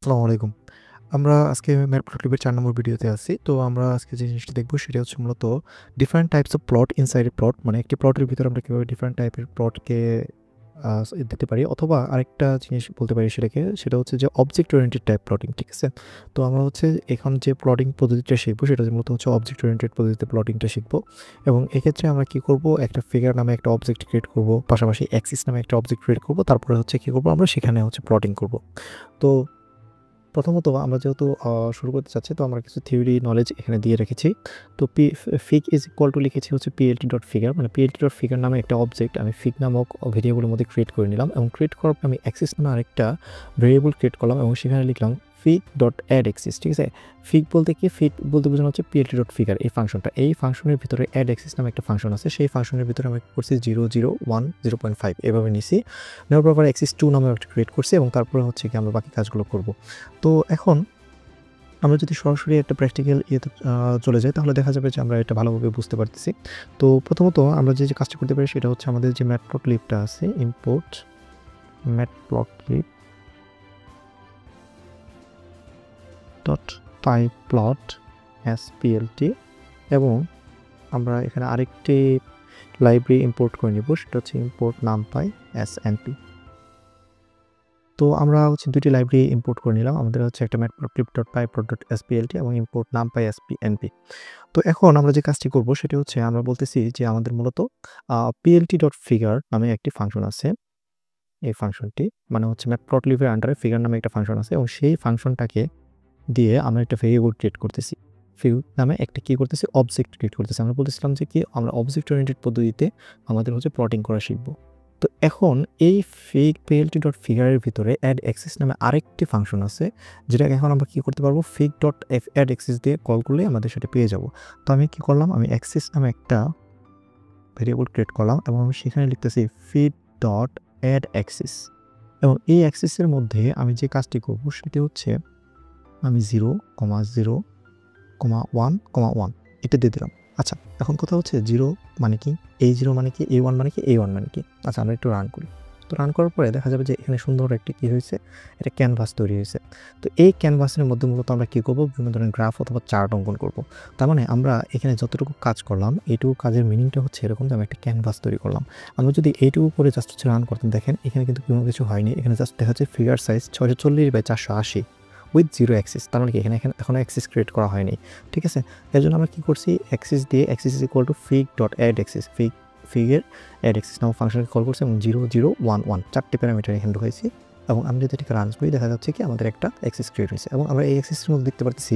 আসসালামু আলাইকুম। আমরা আজকে ম্যাটপ্লটলিবের ৪ নম্বর ভিডিওতে আছি। তো আমরা আজকে যে জিনিসটা দেখব সেটা হচ্ছে মূলত different types of plot inside A plot. মানে একটি প্লটের ভিতরে আমরা কিভাবে ডিফারেন্ট টাইপের প্লটকে দিতে পারি, অথবা আরেকটা জিনিস বলতে পারি সেটা হচ্ছে যে অবজেক্ট ওরিয়েন্টেড টাইপ প্লটিং, ঠিক আছে? তো আমরা হচ্ছে এখন যে প্লটিং পদ্ধতিটা শিখব সেটা মূলত হচ্ছে অবজেক্ট ওরিয়েন্টেড পদ্ধতিতে প্লটিংটা শিখব। এবং এক্ষেত্রে আমরা কি করব, একটা ফিগার নামে একটা অবজেক্ট ক্রিয়েট করব, পাশাপাশি অ্যাক্সিস নামে একটা অবজেক্ট ক্রিয়েট করব, তারপরে হচ্ছে কি করব, আমরা সেখানে হচ্ছে প্লটিং করব। তো প্রথমত আমরা যেহেতু শুরু করতে চাচ্ছি, তো আমরা কিছু থিওরি নলেজ এখানে দিয়ে রেখেছি। তো ফিগ ইজ ইকুয়াল টু লিখেছি হচ্ছে পিএলটি ডট ফিগার, মানে পিএলটি ডট ফিগার নামে একটা অবজেক্ট আমি ফিগ নামক ভেরিয়েবলের মধ্যে ক্রিয়েট করে নিলাম, এবং ক্রিয়েট করার পর আমি অ্যাক্সিস নামে আরেকটা ভেরিয়েবল ক্রিয়েট করলাম এবং সেখানে লিখলাম ফিগ ডট অ্যাড অ্যাক্সিস, ঠিক আছে? ফিগ বলতে কি, ফিগ বলতে বোঝানো হচ্ছে পিএলটি ডট ফিগার এই ফাংশনটা। এই ফাংশনের ভিতরে অ্যাড অ্যাক্সিস নামে একটা ফাংশন আছে, সেই ফাংশনের ভিতরে আমি করছি 0, 0, 1, 0.5 এভাবে নিছি। নেওয়ার পর অ্যাক্সিস 2 নামে একটা ক্রিয়েট করছি, এবং তারপরে হচ্ছে কি আমরা বাকি কাজগুলো করব। তো এখন আমরা যদি সরাসরি একটা প্র্যাকটিক্যাল ইয়েতে চলে যাই, তাহলে দেখা যাবে যে আমরা এটা ভালোভাবে বুঝতে পারতেছি। তো প্রথমত আমরা যে কাজটা করতে পারি সেটা হচ্ছে আমাদের যে ম্যাটপ্লটলিবটা আছে, ইম্পোর্ট ম্যাটপ্লটলিব ডট পাইপ্লট এসপিএলটি, এবং আমরা এখানে আরেকটি লাইব্রেরি ইম্পোর্ট করে নিব, সেটা হচ্ছে ইম্পোর্ট নামপাই এসএনপি। তো আমরা হচ্ছে দুইটি লাইব্রেরি ইম্পোর্ট করে নিলাম। আমাদের হচ্ছে একটা matplotlib.pyplot.splt এবং ইম্পোর্ট নামপাই এসপিএনপি। তো এখন আমরা যে কাজটি করব সেটা হচ্ছে আমরা বলতেছি যে আমাদের মূলত plt.figure নামে একটি ফাংশন আছে। এই ফাংশনটি মানে হচ্ছে ম্যাটপ্লটলিবের আন্ডারে ফিগার নামে একটা ফাংশন আছে, এবং সেই ফাংশনটাকে দিয়ে আমরা একটা ভেরিয়েবল ক্রিয়েট করতেছি। ফিগ নামে একটা কি করতেছি, অবজেক্ট ক্রিয়েট করতেছি। আমরা বলতেছিলাম যে কি, আমরা অবজেক্ট ওরিয়েন্টেড পদ্ধতিতে আমাদের হচ্ছে প্লটিং করা শিখব। তো এখন এই ফিগ পিএলটি ডট ফিগারের ভিতরে অ্যাড অ্যাক্সিস নামে আরেকটি ফাংশন আছে, যেটাকে এখন আমরা কি করতে পারবো, ফিগ ডট অ্যাড অ্যাক্সিস দিয়ে কল করলে আমাদের সেটা পেয়ে যাব। তো আমি কি করলাম, আমি অ্যাক্সিস নামে একটা ভেরিয়েবল ক্রিয়েট করলাম এবং আমি সেখানে লিখতেছি ফিগ ডট অ্যাড অ্যাক্সিস, এবং এই অ্যাক্সিসের মধ্যে আমি যে কাজটি করব সেটি হচ্ছে আমি 0, 0, 1, 1 এটা দিয়ে দিলাম। আচ্ছা, এখন কথা হচ্ছে 0 মানে কি, A0 মানে কি, A1 মানে কি, A1 মানে কি? আচ্ছা, আমরা একটু রান করি। তো রান করার পরে দেখা যাবে যে এখানে সুন্দর একটি কি হয়েছে, একটা ক্যানভাস তৈরি হয়েছে। তো এই ক্যানভাসের মধ্যে মূলত আমরা কি করব, বিভিন্ন ধরনের গ্রাফ অথবা চার্ট অঙ্কন করব। তার মানে আমরা এখানে যতটুকু কাজ করলাম, এইটুকু কাজের মিনিংটা হচ্ছে এরকম যে আমি একটা ক্যানভাস তৈরি করলাম। আমরা যদি এইটুকু করে জাস্ট হচ্ছে রান করতেন, দেখেন এখানে কিন্তু কোনো কিছু হয়নি। এখানে জাস্ট দেখা যাচ্ছে ফিগার সাইজ 640/480 উইথ 0 অ্যাক্সিস। তার মানে কি, এখানে এখনো অ্যাক্সিস ক্রিয়েট করা হয়নি, ঠিক আছে? এর জন্য আমরা কি করছি, অ্যাক্সিস দিয়ে axis is equal to fig dot add axis, ফিগের অ্যাড অ্যাক্সিস নামক ফাংশনকে কল করছি, এবং 0, 0, 1, 1 চারটি প্যারামিটার এখানে ঢুকাইছি। এবং আমি যদি এটাকে রান করি, দেখা যাচ্ছে কি আমাদের একটা অ্যাক্সিস ক্রিয়েট হয়েছে, এবং আমরা এই অ্যাক্সিসের মধ্যে দেখতে পাচ্ছি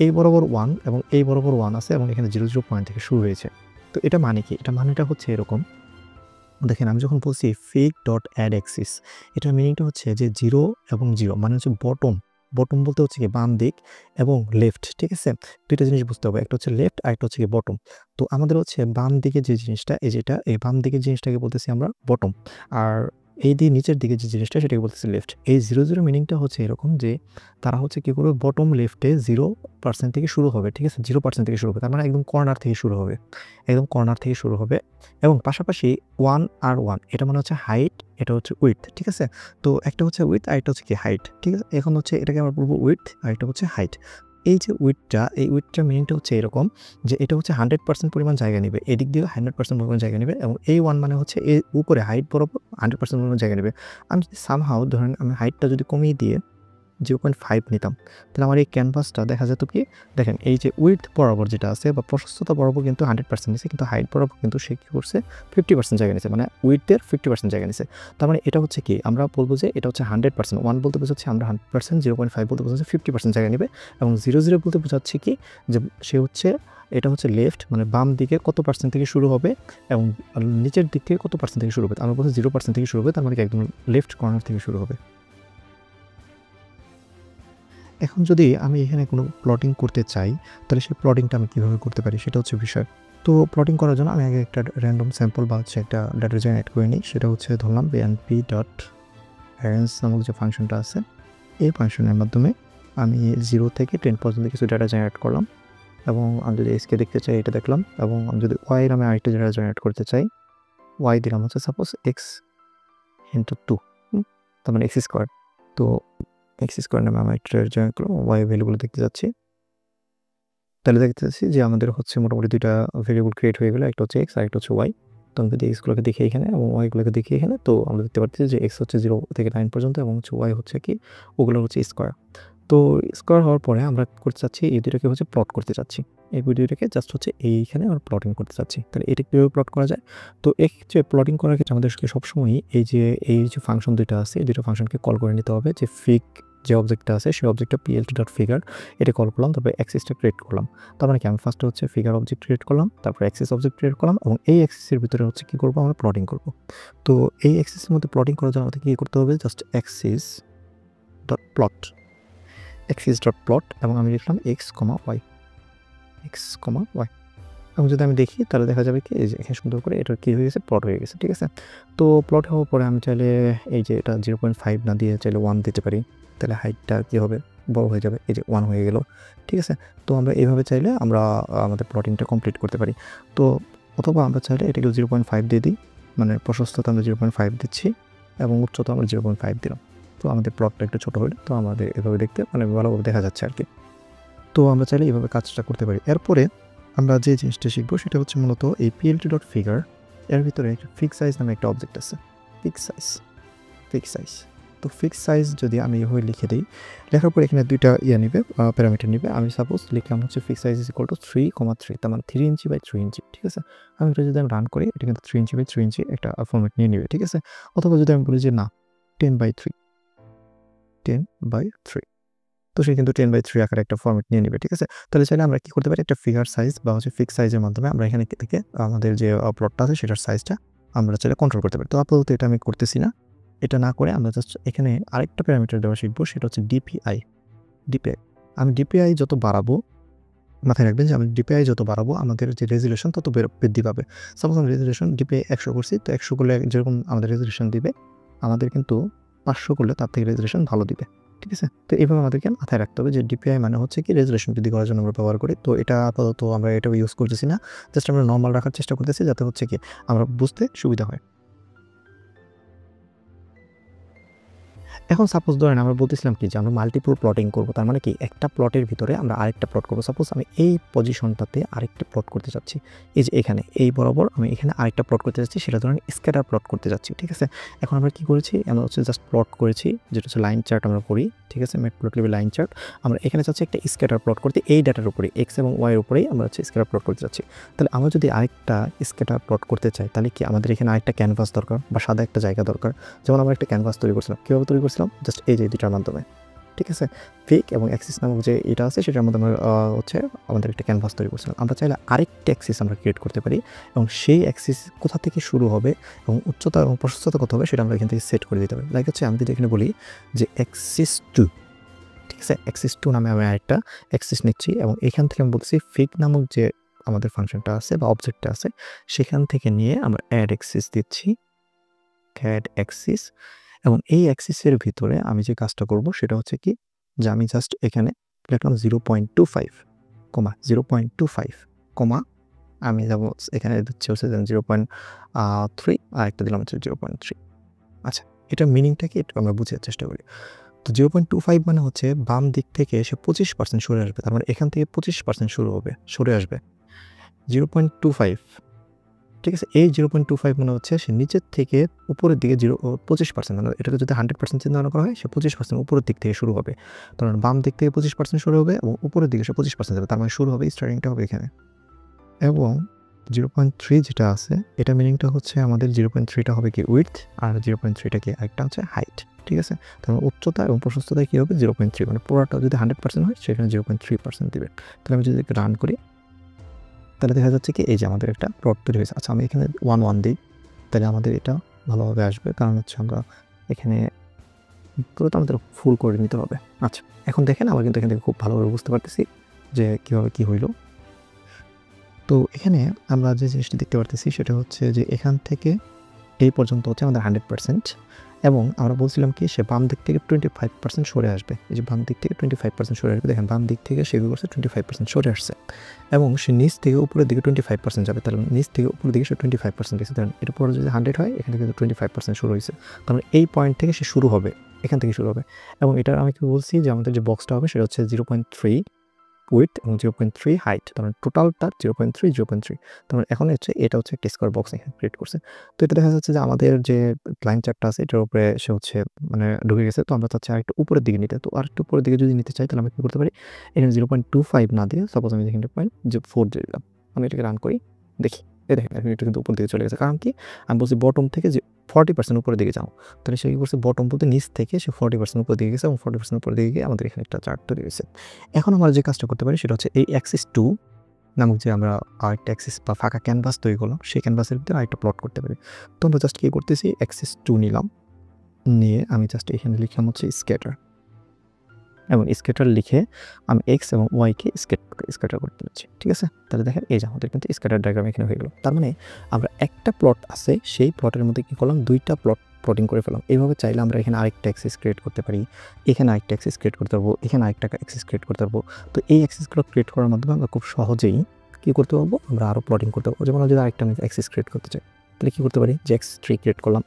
এই বরাবর 1 এবং এই বরাবর 1 আছে, এবং এখানে 0, 0 পয়েন্ট থেকে শুরু হয়েছে। তো এটা মানে কি, এটা মানেটা হচ্ছে এরকম, দেখেন আমি যখন বলছি ফিগ ডট অ্যাড অ্যাক্সিস, এটার মিনিংটা হচ্ছে যে 0 এবং 0 মানে হচ্ছে বটম। বটম বলতে হচ্ছে কি বাম দিক, এবং লেফট, ঠিক আছে? দুইটা জিনিস বুঝতে হবে, একটা হচ্ছে লেফট আর একটা হচ্ছে কি বটম। তো আমাদের হচ্ছে বাম দিকে যে জিনিসটা, এই যেটা, এই বাম দিকের জিনিসটাকে বলতেছি আমরা বটম, আর এই দিয়ে নিচের দিকে যে জিনিসটা সেটাকে বলতেছি লেফট। এই 0, 0 মিনিংটা হচ্ছে এরকম যে তারা হচ্ছে কি করবে, বটম লেফটে 0% থেকে শুরু হবে, ঠিক আছে? 0% থেকে শুরু হবে, তার মানে একদম কর্নার থেকে শুরু হবে, একদম কর্নার থেকে শুরু হবে। এবং পাশাপাশি 1 আর 1 এটা মানে হচ্ছে হাইট, এটা হচ্ছে উইডথ, ঠিক আছে? তো একটা হচ্ছে উইডথ আর একটা হচ্ছে কি হাইট, ঠিক আছে? এখন হচ্ছে এটাকে আমরা বলবো উইডথ আর এটা হচ্ছে হাইট। এই যে উইডথটা, এই উইডথটার মিনিংটা হচ্ছে এরকম যে এটা হচ্ছে 100% পরিমাণ জায়গা নেবে, এদিক দিয়েও 100% পরিমাণ জায়গা নেবে, এবং এই 1 মানে হচ্ছে এর উপরে হাইট বরাবর 100% পরিমাণ জায়গা নেবে। আমি যদি সামহাউ ধরেন আমি হাইটটা যদি কমিয়ে দিয়ে 0.5 নিতাম, তাহলে আমার এই ক্যানভাসটা দেখা যেত কি, দেখেন এই যে উইডথ বরাবর যেটা আছে বা প্রশস্ততা বরাবর কিন্তু 100% নিছে, কিন্তু হাইট বরাবর কিন্তু সে কী করছে, 50% জায়গা নিছে, মানে উইডথের 50% জায়গা নিছে। তার মানে এটা হচ্ছে কি, আমরা বলবো যে এটা হচ্ছে 100%, 1 বলতে বোঝাচ্ছে আমরা 100%, 0.5 বলতে বোঝাচ্ছে 50% জায়গা নেবে, এবং 0, 0 বলতে বোঝাচ্ছে কি যে সে হচ্ছে, এটা হচ্ছে লেফট মানে বাম দিকে কত পার্সেন্ট থেকে শুরু হবে, এবং নিচের দিক থেকে কত পার্সেন্ট থেকে শুরু হবে। আমরা বলছি 0% থেকে শুরু হবে, তার মানে কি একদম লেফট কর্নার থেকে শুরু হবে। এখন যদি আমি এখানে কোনো প্লটিং করতে চাই, তাহলে সেই প্লটিংটা আমি কীভাবে করতে পারি সেটা হচ্ছে বিষয়। তো প্লটিং করার জন্য আমি আগে একটা র্যান্ডম স্যাম্পল বা হচ্ছে একটা ডাটা জেনারেট করে নিই, সেটা হচ্ছে ধরলাম bnp ডট অ্যারেঞ্জ নামক যে ফাংশনটা আছে, এই ফাংশনের মাধ্যমে আমি 0 থেকে 10 পর্যন্ত কিছু ডাটা জেনারেট করলাম, এবং আমি যদি এক্সকে দেখতে চাই এটা দেখলাম, এবং আমি যদি ওয়াই নামে আরেকটা ডাটা জেনারেট করতে চাই, ওয়াই দিলাম হচ্ছে সাপোজ এক্স ইন্টু 2, তার মানে এক্স স্কোয়ার। তো এক্স স্কোয়ার নামে আমরা একটা জয়েন করলাম, ওয়াই ভ্যালুগুলো দেখতে যাচ্ছি। তাহলে দেখতে পাচ্ছি যে আমাদের হচ্ছে মোটামুটি দুইটা ভেরিয়েবল ক্রিয়েট হয়ে গেলো, একটা হচ্ছে এক্স আর একটা হচ্ছে ওয়াই। তো আমি যদি এক্সগুলোকে দেখি এখানে এবং ওয়াইগুলোকে দেখি এখানে, তো আমরা দেখতে পাচ্ছি যে এক্স হচ্ছে 0 থেকে 9 পর্যন্ত এবং হচ্ছে ওয়াই হচ্ছে কি ওগুলো হচ্ছে স্কোয়ার। তো স্কোয়ার হওয়ার পরে আমরা করতে চাচ্ছি এই দুটোকে হচ্ছে প্লট করতে চাচ্ছি, এই ভিডিওটাকে জাস্ট হচ্ছে এইখানে আমরা প্লটিং করতে চাচ্ছি। তাহলে এটা কীভাবে প্লট করা যায়? তো এক্ষেত্রে প্লটিং করার ক্ষেত্রে আমাদেরকে সবসময়ই এই যে ফাংশন দুইটা আছে, এই দুটো ফাংশনকে কল করে নিতে হবে। যে ফিগ যে অবজেক্টটা আছে সেই অবজেক্টটা plt.figure এটা কল করলাম, তারপরে অ্যাক্সিসটা ক্রিয়েট করলাম। তার মানে কি আমি ফার্স্টে হচ্ছে ফিগার অবজেক্ট ক্রিয়েট করলাম, তারপরে অ্যাক্সিস অবজেক্ট ক্রিয়েট করলাম এবং এই অ্যাক্সিসের ভিতরে হচ্ছে কী করবো আমরা প্লটিং করবো। তো এই অ্যাক্সিসের মধ্যে প্লটিং করার জন্য আমাদের কী করতে হবে? Just Axis dot plot, Axis dot plot এবং আমি লিখলাম এক্স কমা ওয়াই এবং যদি আমি দেখি তাহলে দেখা যাবে কি এই যে এখানে সুন্দর করে এটা কী হয়ে গেছে, প্লট হয়ে গেছে। ঠিক আছে, তো প্লট হওয়ার পরে আমি চাইলে এই যে এটা 0.5 না দিয়ে চাইলে 1 দিতে পারি, তাহলে হাইটটা কী হবে, বড় হয়ে যাবে। এই যে 1 হয়ে গেল। ঠিক আছে, তো আমরা এইভাবে চাইলে আমরা আমাদের প্লটিংটা কমপ্লিট করতে পারি। তো অথবা আমরা চাইলে এটাকে 0.5 দিয়ে দিই, মানে প্রশস্ততা আমরা 0.5 দিচ্ছি এবং উচ্চতা আমরা 0.5 দিলাম। তো আমাদের প্লটটা একটু ছোটো হলো, তো আমাদের এভাবে দেখতে মানে ভালোভাবে দেখা যাচ্ছে আর কি। তো আমরা চাইলে এইভাবে কাজটা করতে পারি। এরপরে আমরা যে জিনিসটা শিখবো সেটা হচ্ছে মূলত এই plt.figure এর ভিতরে একটা ফিক্স সাইজ নামে একটা অবজেক্ট আছে। ফিক্স সাইজ তো ফিক্স সাইজ যদি আমি এভাবে লিখে দিই, লেখার পর এখানে দুইটা নেবে, প্যারামিটার নেবে। আমি সাপোজ লিখলাম হচ্ছে fix size is equal two 3,3, তার মানে 3 ইঞ্চি বাই 3 ইঞ্চি। ঠিক আছে, আমি এটা যদি আমি রান করি এটা কিন্তু 3 ইঞ্চি বাই 3 ইঞ্চি একটা ফরম্যাট নিয়ে নেবে। ঠিক আছে, অথবা যদি আমি বলি যে না 10/3, তো সে কিন্তু 10/3 আকারে একটা ফরম্যাট নিয়ে নেবে। ঠিক আছে, তাহলে চাইলে আমরা কি করতে পারি, একটা ফিগার সাইজ বা হচ্ছে ফিক্স সাইজের মাধ্যমে আমরা এখানে থেকে আমাদের যে প্লটটা আছে সেটার সাইজটা আমরা চাইলে কন্ট্রোল করতে পারি। তো আপাতত এটা আমি করতেছি না, এটা না করে আমরা জাস্ট এখানে আরেকটা প্যারামিটার দেওয়া শিখবো, সেটা হচ্ছে ডিপিআই। আমি ডিপিআই যত বাড়াবো, মাথায় রাখবেন যে আমি ডিপিআই যত বাড়াবো আমাদের যে রেজুলেশন তত বৃদ্ধি পাবে। সাপোজ আমি রেজুলেশন ডিপিআই 100 করছি, তো 100 করলে যেরকম আমাদের রেজুলেশন দিবে, আমাদের কিন্তু 500 করলে তার থেকে রেজুলেশন ভালো দিবে। ঠিক আছে, তো এইভাবে আমাদেরকে মাথায় রাখতে হবে যে ডিপিআই মানে হচ্ছে কি রেজুলেশন বৃদ্ধি করার জন্য আমরা ব্যবহার করি। তো এটা আপাতত আমরা এটাও ইউজ করতেছি না, জাস্ট আমরা নর্মাল রাখার চেষ্টা করতেছি যাতে হচ্ছে কি আমরা বুঝতে সুবিধা হয়। এখন সাপোজ ধরেন আমরা বলতেছিলাম কি যে আমরা মাল্টিপল প্লটিং করব, তার মানে কি একটা প্লটের ভিতরে আমরা আরেকটা প্লট করব। সাপোজ আমি এই পজিশনটাতে আরেকটা প্লট করতে চাচ্ছি, এই যে এখানে এই বরাবর আমি এখানে আরেকটা প্লট করতে যাচ্ছি, সেটা ধরেন স্ক্যাটার প্লট করতে যাচ্ছি। ঠিক আছে, এখন আমরা কি করেছি, আমরা হচ্ছে জাস্ট প্লট করেছি, যেটা হচ্ছে লাইন চার্ট আমরা করি। ঠিক আছে, ম্যাটপ্লটলিব লাইন চার্ট। আমরা এখানে চাচ্ছি একটা স্ক্যাটার প্লট করতে, এই ডাটার উপরে এক্স এবং ওয়াইয়ের উপরেই আমরা হচ্ছে স্ক্যাটার প্লট করতে যাচ্ছি। তাহলে আমরা যদি আরেকটা স্ক্যাটার প্লট করতে চাই তাহলে কি আমাদের এখানে আরেকটা ক্যানভাস দরকার বা সাদা একটা জায়গা দরকার। যেমন আমরা একটা ক্যানভাস তৈরি করছিলাম, কীভাবে তৈরি করছিলাম, জাস্ট এই যে দুটার মাধ্যমে। ঠিক আছে, ফিক এবং অ্যাক্সিস নামক যে এটা আছে সেটার মধ্যে আমরা হচ্ছে আমাদের একটা ক্যানভাস তৈরি করছিলাম। আমরা চাইলে আরেকটা অ্যাক্সিস আমরা ক্রিয়েট করতে পারি এবং সেই অ্যাক্সিস কোথা থেকে শুরু হবে এবং উচ্চতা এবং প্রশস্ততা কত হবে সেটা আমরা এখান থেকে সেট করে দিতে পারি। লাইক হচ্ছে আমি যদি এখানে বলি যে অ্যাক্সিস 2, ঠিক আছে, অ্যাক্সিস 2 নামে আমি আরেকটা অ্যাক্সিস নিচ্ছি এবং এখান থেকে আমি বলছি ফিক নামক যে আমাদের ফাংশনটা আছে বা অবজেক্টটা আছে সেখান থেকে নিয়ে আমরা অ্যাড অ্যাক্সিস দিচ্ছি, অ্যাড অ্যাক্সিস। এবং এই অ্যাক্সিসের ভিতরে আমি যে কাজটা করব সেটা হচ্ছে কি যে আমি জাস্ট এখানে লিখলাম 0.25 কমা আমি যাব এখানে দিচ্ছি হচ্ছে 0.3 আর একটা দিলাম হচ্ছে 0.3। আচ্ছা, এটা মিনিংটা কি একটু আমরা বুঝার চেষ্টা করি। তো 0.25 মানে হচ্ছে বাম দিক থেকে সে 25% সরে আসবে, তার মানে এখান থেকে 25% সরে আসবে 0.25। ঠিক আছে, এই 0.25 মানে হচ্ছে সে নিচের থেকে উপরের দিকে 25%, মানে এটাকে যদি 100% চিন্তা করা হয় সে 25% উপরের দিক থেকে শুরু হবে। কারণ বাম দিক থেকে 25% শুরু হবে এবং উপরের দিকে সে 25% যাবে, তার মানে শুরু হবে স্টার্টিংটা হবে এখানে। এবং 0.3 যেটা আছে এটা মিনিংটা হচ্ছে আমাদের 0.3টা হবে কি উইডথ আর 0.3টা কি আরেকটা হচ্ছে হাইট। ঠিক আছে, তার মানে উচ্চতা এবং প্রশস্ততায় কী হবে 0.3, মানে পুরোটা যদি 100% হয় সেখানে 0.3% দিবে। তাহলে আমি যদি রান করি তাহলে দেখা যাচ্ছে কি এই যে আমাদের একটা প্লট তৈরি হয়েছে। আচ্ছা, আমি এখানে 1 দিই, তাহলে আমাদের এটা ভালোভাবে আসবে, কারণ হচ্ছে আমরা এখানে পুরোটা আমাদের ফুল করে নিতে হবে। আচ্ছা, এখন দেখেন আমরা কিন্তু এখান থেকে খুব ভালোভাবে বুঝতে পারতেছি যে কীভাবে কী হইল। তো এখানে আমরা যে জিনিসটি দেখতে পারতেছি সেটা হচ্ছে যে এখান থেকে এই পর্যন্ত হচ্ছে আমাদের 100% এবং আমরা বলছিলাম কি সে বাম দিক থেকে 25% সরে আসবে। এই যে বাম দিক থেকে 25% সরে আসবে, দেখেন বাম দিক থেকে সে করছে 25% সরে আসছে এবং সে নিচ থেকে উপরের দিকে 25% যাবে, তাহলে নিচ থেকে উপরের দিকে সে 25% গেছে। ধরেন এটা পরে যদি 100 হয় এখান থেকে 25% শুরু হয়েছে, কারণ এই পয়েন্ট থেকে সে শুরু হবে, এখান থেকে শুরু হবে। এবং এটা আমি কি বলছি যে আমাদের যে বক্সটা হবে সেটা হচ্ছে 0.3 উইডথ এবং 0.3 হাইট, তার মানে টোটালটা 0.3 0.3। তার মানে এখন হচ্ছে এটা হচ্ছে একটা স্কোয়ার বক্স এখানে ক্রিয়েট করছে। তো এটা দেখা যাচ্ছে যে আমাদের যে ক্লায়েন্ট চার্টটা আছে এটার উপরে সে হচ্ছে মানে ঢুকে গেছে। তো আমরা চাচ্ছি আরেকটু উপরের দিকে নিতে। তো আরেকটু উপরের দিকে যদি নিতে চাই তাহলে আমি কি করতে পারি, এখানে 0.25 না দিয়ে সাপোজ আমি এখানে 0.4 দিয়ে দিলাম। আমি এটাকে রান করি, দেখি এই দেখেন এখন এটা কিন্তু উপর দিকে চলে গেছে। কারণ কি, আমি বলছি বটম থেকে যে 40% উপরের দিকে যাও, তাহলে সে কি করছে, বটম বলতে নিচ থেকে সে 40% উপর দিকে গেছে এবং 40% উপর দিকে গিয়ে আমাদের এখানে একটা চার্ট তৈরি হয়েছে। এখন আমরা যে কাজটা করতে পারি সেটা হচ্ছে এই অ্যাক্সিস 2 নামক যে আমরা আরেকটা অ্যাক্সিস বা ফাঁকা ক্যানভাস তৈরি করলাম, সেই ক্যানভাসের ভিতরে আরেকটা প্লট করতে পারি। তো আমরা জাস্ট কি করতেছি, অ্যাক্সিস 2 নিলাম, নিয়ে আমি জাস্ট এখানে লিখলাম হচ্ছে স্ক্যাটার, এবং স্ক্যাটার লিখে আমি এক্স এবং ওয়াইকে স্ক্যাটার করতে পারছি। ঠিক আছে, তাহলে দেখেন এই যে আমাদের কিন্তু স্ক্যাটার ডায়াগ্রাম এখানে হয়ে গেল। তার মানে আমরা একটা প্লট আছে, সেই প্লটের মধ্যে কি করলাম, দুইটা প্লটিং করে ফেলাম। এইভাবে চাইলে আমরা এখানে আরেকটা অ্যাক্সিস ক্রিয়েট করতে পারি, এখানে আরেকটা অ্যাক্সিস ক্রিয়েট করতে পারবো, এখানে আরেকটা অ্যাক্সিস ক্রিয়েট করতে পারবো। তো এই অ্যাক্সিসগুলো ক্রিয়েট করার মাধ্যমে আমরা খুব সহজেই কী করতে পারবো, আমরা আরও প্লটিং করতে পারবো। যেমন যদি আরেকটা আমি অ্যাক্সিস ক্রিয়েট করতে চাই তাহলে কী করতে পারি, যে এক্স 3 ক্রিয়েট করলাম,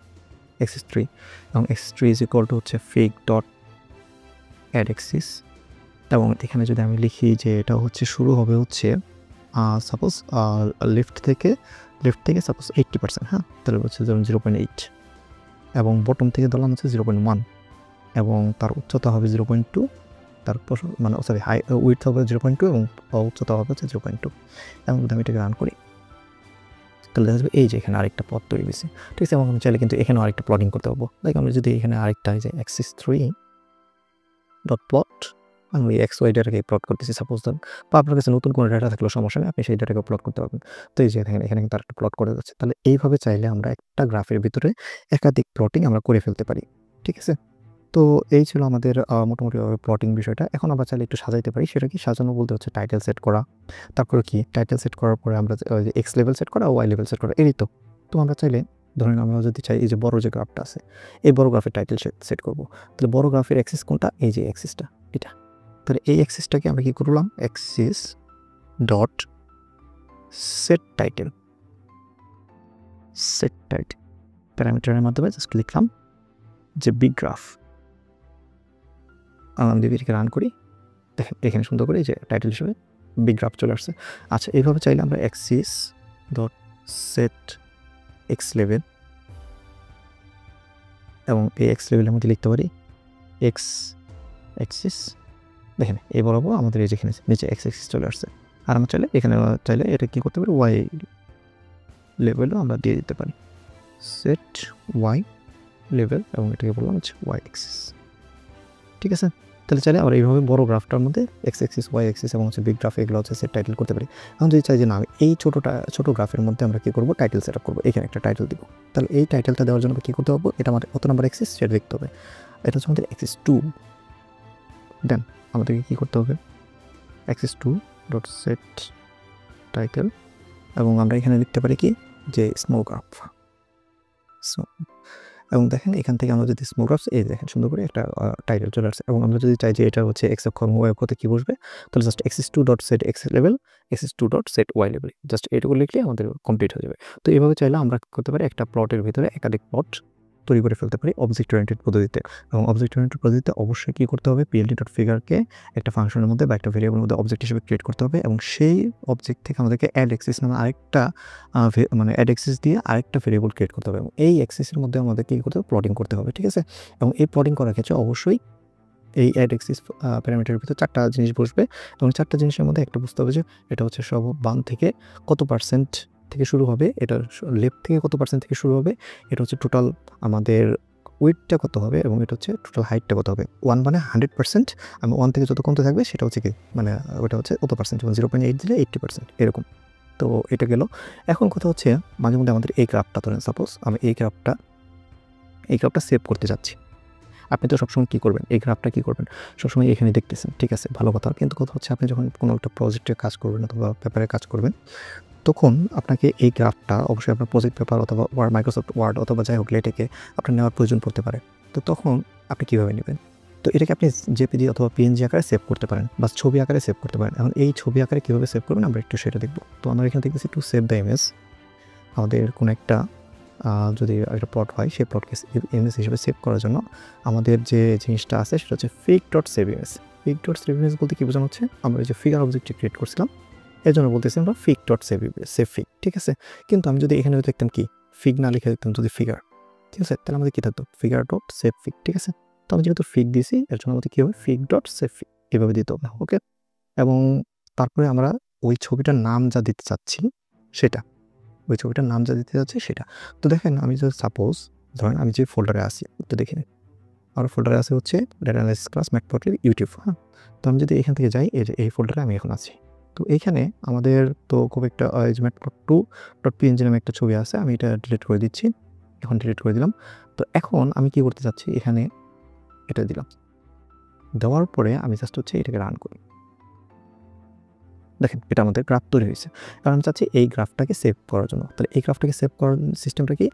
এক্সিস 3, এবং এক্স 3 ইজ ইকুয়াল টু হচ্ছে ফিগ ডট অ্যাড অ্যাক্সিস। এবং এখানে যদি আমি লিখি যে এটা হচ্ছে শুরু হবে হচ্ছে সাপোজ লেফট থেকে সাপোজ 80%, হ্যাঁ, তাহলে হচ্ছে যেমন 0.8, এবং বটম থেকে ধরলাম হচ্ছে 0.1, এবং তার উচ্চতা হবে 0.2, তারপর মানে সরি উইডথ হবে 0.2 এবং উচ্চতা হবে হচ্ছে 0.2। এবং যদি আমি এটাকে রান করি তাহলে দেখা যাবে এই যে এখানে আরেকটা প্লট তৈরি হয়েছে। ঠিক আছে, এবং আমি চাইলে কিন্তু এখানেও আরেকটা প্লটিং করতে পারবো। লাইক আমরা যদি এখানে আরেকটা যে অ্যাক্সিস 3 ডট প্লট, আমি এক্স ওয়াই ডাটাকে প্লট করতেছি সাপোজ দেন, বা আপনার কাছে নতুন কোনো ডাটা থাকলেও সমস্যা নেই, আপনি সেই ডাটাকে প্লট করতে পারবেন। তো এই যে এখানে কিন্তু আরেকটা প্লট করে যাচ্ছে। তাহলে এইভাবে চাইলে আমরা একটা গ্রাফের ভিতরে একাধিক প্লটিং আমরা করে ফেলতে পারি। ঠিক আছে, তো এই ছিল আমাদের মোটামুটি প্লটিং বিষয়টা। এখন আমরা চাইলে একটু সাজাইতে পারি। সেটা কি সাজানো বলতে হচ্ছে টাইটেল সেট করা, তারপরে কি টাইটেল সেট করার পরে আমরা এক্স লেভেল সেট করা, ওয়াই লেভেল সেট করা, এই তো। তো আমরা চাইলে ধরেন আমরা যদি চাই এই যে বড় যে গ্রাফটা আছে, এই বড় গ্রাফের টাইটেল সেট করবো। তাহলে বড় গ্রাফের অ্যাক্সিস কোনটা, এই যে অ্যাক্সিসটা এটা। তাহলে এই অ্যাক্সিসটাকে আমরা কি করলাম, অ্যাক্সিস ডট সেট টাইটেল প্যারামিটারের মাধ্যমে জাস্ট লিখলাম যে বিগ গ্রাফ। আমি যদি এটাকে রান করি, দেখেন এখানে সুন্দর করে এই যে টাইটেল হিসেবে বিগ গ্রাফ চলে আসছে। আচ্ছা, এইভাবে চাইলে আমরা Axis dot set x level, এবং এই এক্স লেভেলের মধ্যে লিখতে পারি এক্স অ্যাক্সিস। দেখেন এই বরাবর আমাদের এই যেখানে নিচে এক্স অ্যাক্সিস চলে আসছে। আর আমরা চাইলে এটা কী করতে পারি, ওয়াই লেভেলও আমরা দিয়ে দিতে পারি, সেট ওয়াই লেভেল, এবং এটাকে বললাম হচ্ছে ওয়াই অ্যাক্সিস। ঠিক আছে, তাহলে চাইলে আমরা এইভাবে বড় গ্রাফটার মধ্যে এক্স অ্যাক্সিস, ওয়াই অ্যাক্সিস এবং হচ্ছে বিগ গ্রাফ এগুলো হচ্ছে সেট টাইটেল করতে পারি। এখন যদি চাই যে না এই ছোট গ্রাফের মধ্যে আমরা কী করবো, টাইটেল সেট আপ করবো, এখানে একটা টাইটেল দিব। তাহলে এই টাইটেলটা দেওয়ার জন্য কী করতে হবে, এটা আমাদের কত নাম্বার অ্যাক্সিস সেটা দেখতে হবে। এটা হচ্ছে আমাদের অ্যাক্সিস 2। দেন আমাদেরকে কী করতে হবে, অ্যাক্সিস 2 ডট সেট টাইটেল, এবং আমরা এখানে লিখতে পারি কি যে স্মল গ্রাফ। এবং দেখেন এখান থেকে আমরা যদি স্মল গ্রাফস, এই দেখেন সুন্দর করে একটা টাইটেল চলে আসছে। এবং আমরা যদি চাই যে এটা হচ্ছে এক্স অক্ষ ওয়াই অক্ষতে কী বসবে, তাহলে just axis 2 dot set x লেভেল, অ্যাক্সিস 2 ডট সেট ওয়াই লেভেল, জাস্ট এইটুকু লিখলে আমাদের কমপ্লিট হয়ে যাবে। তো এইভাবে চাইলে আমরা করতে পারি একটা প্লটের ভিতরে একাধিক প্লট তৈরি করে ফেলতে পারি অবজেক্ট ওরিয়েন্টেড পদ্ধতিতে। এবং অবজেক্ট ওরিয়েন্টেড পদ্ধতিতে অবশ্যই কী করতে হবে, পিএলডি ডট ফিগারকে একটা ফাংশনের মধ্যে বা একটা ভেরিয়েবলের মধ্যে অবজেক্ট হিসেবে ক্রিয়েট করতে হবে, এবং সেই অবজেক্ট থেকে আমাদেরকে অ্যাড অ্যাক্সিস নামে আরেকটা মানে অ্যাড অ্যাক্সিস দিয়ে আরেকটা ভেরিয়েবল ক্রিয়েট করতে হবে, এবং এই অ্যাক্সিসের মধ্যে আমাদের কী করতে হবে, প্লটিং করতে হবে। ঠিক আছে, এবং এই প্লটিং করার ক্ষেত্রে অবশ্যই এই অ্যাড অ্যাক্সিস প্যারামিটারের ভিতরে 4টা জিনিস বসবে, এবং 4টা জিনিসের মধ্যে একটা বুঝতে হবে যে এটা হচ্ছে সব বাম থেকে কত পার্সেন্ট থেকে শুরু হবে, এটা লেফট থেকে কত পার্সেন্ট থেকে শুরু হবে, এটা হচ্ছে টোটাল আমাদের উইডথটা কত হবে, এবং এটা হচ্ছে টোটাল হাইটটা কত হবে। 1 মানে 100%, আমি 1 থেকে যত কমতে থাকবে সেটা হচ্ছে কি মানে ওটা হচ্ছে কত পার্সেন্ট, যেমন 0.8 দিলে 80% এরকম। তো এটা গেল। এখন কথা হচ্ছে মাঝে মধ্যে আমাদের এই গ্রাফটা ধরেন সাপোজ আমি এই গ্রাফটা সেভ করতে যাচ্ছি। আপনি তো সবসময় কী করবেন, এই গ্রাফটা কী করবেন, সবসময় এখানে দেখতেছেন, ঠিক আছে, ভালো কথা। কিন্তু কথা হচ্ছে আপনি যখন কোনো একটা প্রজেক্টে কাজ করবেন অথবা পেপারে কাজ করবেন, তখন আপনাকে এই গ্রাফটা অবশ্যই আপনার প্রজেক্ট পেপার অথবা মাইক্রোসফট ওয়ার্ড অথবা যাই হোক লেটেকে আপনার নেওয়ার প্রয়োজন পড়তে পারে। তো তখন আপনি কীভাবে নেবেন, তো এটাকে আপনি জেপিজি অথবা পিএনজি আকারে সেভ করতে পারেন বা ছবি আকারে সেভ করতে পারেন। এখন এই ছবি আকারে কীভাবে সেভ করবেন আমরা একটু সেটা দেখব। তো আমরা এখানে দেখতেছি টু সেভ দ্য ইমেজ, আমাদের কোনো একটা যদি একটা প্লট হয় সেই প্লটকে ইমেজ হিসেবে সেভ করার জন্য আমাদের যে জিনিসটা আছে সেটা হচ্ছে fig dot save image. Fig dot save image বলতে কী বোঝানো হচ্ছে, আমরা যে ফিগার অবজেক্টটি ক্রিয়েট করছিলাম এর জন্য বলতেছি আমরা ফিগ ডট সেভ ফিগ, ঠিক আছে। কিন্তু আমি যদি এখানে দেখতাম কি ফিগ না লিখে দেখতাম যদি ফিগার, ঠিক আছে, তাহলে আমাদের কী থাকতো ফিগার ডট সেভ ফিগ, ঠিক আছে। তো আমি যেহেতু ফিগ দিয়েছি এর জন্য আমাদের কী হবে ফিগ ডট সেভ ফিগ এভাবে দিতে হবে, ওকে। এবং তারপরে আমরা ওই ছবিটার নাম যা দিতে চাচ্ছি সেটা, ওই ছবিটার নাম যা দিতে যাচ্ছি সেটা। তো দেখেন আমি যদি সাপোজ ধরেন আমি যে ফোল্ডারে আসি তো দেখে নিন, আমার ফোল্ডারে আছে হচ্ছে ডেটা অ্যানালাইসিস ক্লাস ম্যাটপ্লটের ইউটিউব, হ্যাঁ। তো আমি যদি এখান থেকে যাই এই ফোল্ডারে আমি এখন আছি। তো এইখানে আমাদের তো খুব একটা ম্যাটপ্লট2.png নামে একটা ছবি আছে, আমি এটা ডিলিট করে দিচ্ছি, এখন ডিলিট করে দিলাম। তো এখন আমি কি করতে চাচ্ছি, এখানে এটা দিলাম, দেওয়ার পরে আমি জাস্ট হচ্ছে এটাকে রান করি। দেখেন এটা আমাদের গ্রাফ তৈরি হয়েছে, কারণ আমি চাচ্ছি এই গ্রাফটাকে সেভ করার জন্য। তাহলে এই গ্রাফটাকে সেভ করার সিস্টেমটা কি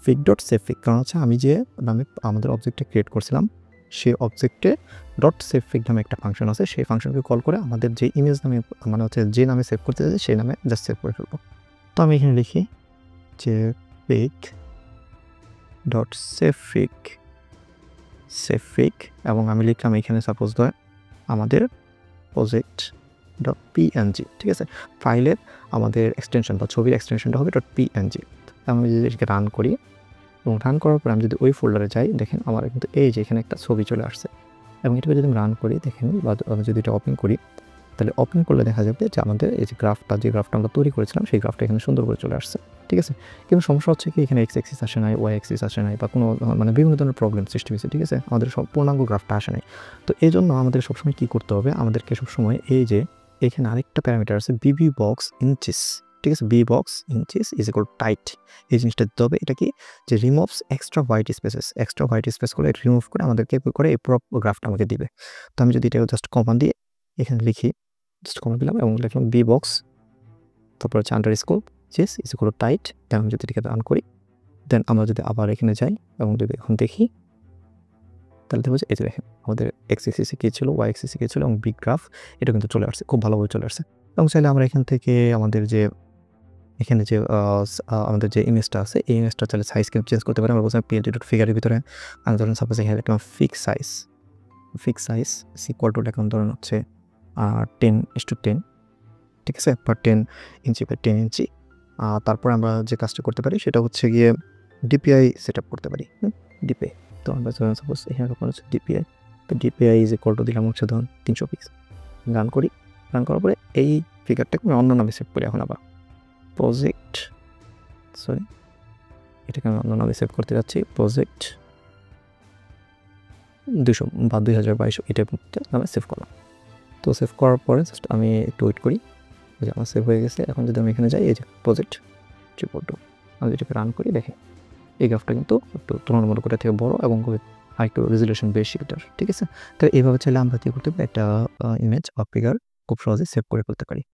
ফিগ ডট সেভ ফিগ, কারণ হচ্ছে আমি যে নামে আমাদের অবজেক্টটা ক্রিয়েট করছিলাম সেই অবজেক্টে ডট সেভ ফিগ নামে একটা ফাংশন আছে, সেই ফাংশনকে কল করে আমাদের যে ইমেজ নামে মানে হচ্ছে যে নামে সেভ করতে চাই সেই নামে জাস্ট সেভ করে ফেলবো। তো আমি এখানে লিখি যে ফিগ ডট সেভ ফিগ এবং আমি লিখলাম এখানে সাপোজ ধর আমাদের প্রজেক্ট ডট পিএনজি, ঠিক আছে। ফাইলের আমাদের এক্সটেনশন বা ছবির এক্সটেনশনটা হবে ডট পিএনজি। আমি যদি এটাকে রান করি এবং রান করার পর আমি যদি ওই ফোল্ডারে যাই দেখেন আমার কিন্তু এই যে এখানে একটা ছবি চলে আসছে, এবং এটাকে যদি আমি রান করি দেখেন বা আমি যদি এটা ওপেন করি তাহলে ওপেন করলে দেখা যাবে যে আমাদের এই যে গ্রাফটা আমরা তৈরি করেছিলাম সেই গ্রাফটা এখানে সুন্দর করে চলে আসছে, ঠিক আছে। কিন্তু সমস্যা হচ্ছে কি এখানে এক্স অ্যাক্সিস আসে নাই, ওয়াই অ্যাক্সিস আসে নাই বা কোনো মানে বিভিন্ন ধরনের প্রবলেম সৃষ্টি হয়েছে, ঠিক আছে। আমাদের সব পূর্ণাঙ্গ গ্রাফটা আসে নাই। তো এই জন্য আমাদের সবসময় কী করতে হবে, আমাদেরকে সবসময় এই যে এখানে আরেকটা প্যারামিটার আছে বিবি বক্স ইঞ্চিস, ঠিক আছে, B box inches is equal tight, এই জিনিসটা দিতে হবে। এটা কি যে রিমুভস এক্সট্রা হোয়াইট স্পেসগুলো এটা রিমুভ করে আমাদেরকে করে এই পুরো গ্রাফটা আমাকে দিবে। তো আমি যদি এটা জাস্ট কমান্ড দিয়ে এখানে লিখি, জাস্ট কমান্ড দিলাম এবং লিখলাম বি বক্স তারপর হচ্ছে underscore chess is equal tight, then আমি যদি এটাকে রান করি দেন আমরা যদি আবার এখানে যাই এবং যদি এখন দেখি তাহলে দেখবো যে এই যে দেখেন আমাদের এক্স এক্সিসে কী ছিল, ওয়াই এক্সিসে কী ছিল এবং বিগ গ্রাফ এটা কিন্তু চলে আসছে, খুব ভালোভাবে চলে আসছে। এবং চাইলে আমরা এখান থেকে আমাদের যে এখানে যে আমাদের যে ইমেজটা আছে এই ইমেজটা চাইলে সাইজ কিন্তু চেঞ্জ করতে পারি। আমরা বলছিলাম পিএনজি ডট ফিগারের ভিতরে আমি ধরেন সাপোজ এখানে লিখলাম ফিক্স সাইজ ইকুয়াল টু এখন ধরেন হচ্ছে 10:10, ঠিক আছে, বা 10 ইঞ্চি বা 10 ইঞ্চি। তারপর আমরা যে কাজটা করতে পারি সেটা হচ্ছে গিয়ে ডিপিআই সেট আপ করতে পারি, ডিপিআই। তো আমরা ধরেন সাপোজ এখানে হচ্ছে ডিপিআই, তো ডিপিআই ইজ ইকুয়াল টু দিলাম হচ্ছে ধরুন 300 পিক্সেল। রান করি, রান করার পরে এই ফিগারটাকে আমি অন্য নামে সেভ করি। এখন আবার এটাকে আমি অন্য নামে সেভ করতে যাচ্ছি, প্রজেক্ট 200 বা 2022 এটা নামে সেভ করলাম। তো সেভ করার পরে জাস্ট আমি একটু ওয়েট করি, যে আমার সেভ হয়ে গেছে। এখন যদি আমি এখানে যাই এই যে প্রজেক্ট 3.2 আমি এটাকে রান করি, দেখি এই গ্রাফটা কিন্তু একটু তুলনামূলক ওটা থেকে বড় এবং একটু রেজুলেশন বেশি এটার, ঠিক আছে। তাহলে এইভাবে চাইলে আমরা কী করতে পারি একটা ইমেজ বা ফিগার খুব সহজে সেভ করে ফেলতে পারি।